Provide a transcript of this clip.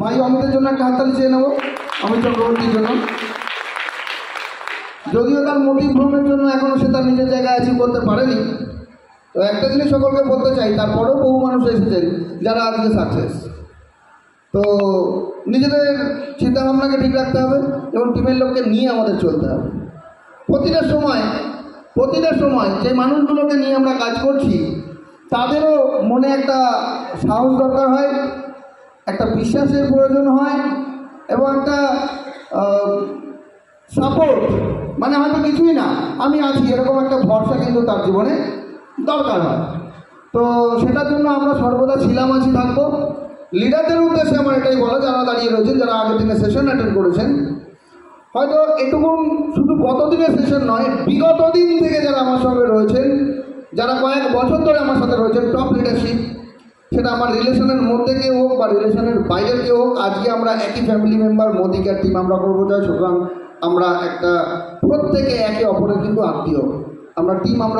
ভাই অমিতের জন্য একটা হাততালি চেয়ে নেব, অমিত চক্রবর্তীর জন্য। যদিও তার মোটিভ ভ্রমের জন্য এখনও সে তার নিজের জায়গায় অ্যাচিভ করতে পারেনি, তো একটা জিনিস সকলকে বলতে চাই, তারপরেও বহু মানুষ এসেছেন যারা আজকে সাকসেস। তো নিজেদের চিন্তাভাবনাকে ঠিক রাখতে হবে এবং টিমের লোককে নিয়ে আমাদের চলতে হবে। প্রতিটা সময় যে মানুষগুলোকে নিয়ে আমরা কাজ করছি তাদেরও মনে একটা সাহস দরকার হয়, একটা বিশ্বাসের প্রয়োজন হয় এবং একটা সাপোর্ট, মানে হয়তো কিছুই না আমি আছি এরকম একটা ভরসা কিন্তু তার জীবনে দরকার হয়। তো সেটার জন্য আমরা সর্বদা ছিলাম, আছি, থাকবো। লিডারদের উদ্দেশ্যে আমার এটাই বলা, যারা দাঁড়িয়ে রয়েছেন, যারা আগের দিনে সেশন অ্যাটেন্ড করেছেন, হয়তো এটুকুন শুধু গত দিনের সেশন নয়, বিগত দিন থেকে যারা আমার সঙ্গে রয়েছেন, যারা কয়েক বছর ধরে আমার সাথে রয়েছেন, টপ লিডারশিপ, সেটা আমার রিলেশনের মধ্যে কেউ হোক বা রিলেশনের বাইরে কেউ হোক, আজকে আমরা একই ফ্যামিলি মেম্বার, মোদিকার টিম আমরা করবো চাই। সুতরাং আমরা একটা প্রত্যেকে একে অপরের কিন্তু আত্মীয়, আমরা টিম, আমরা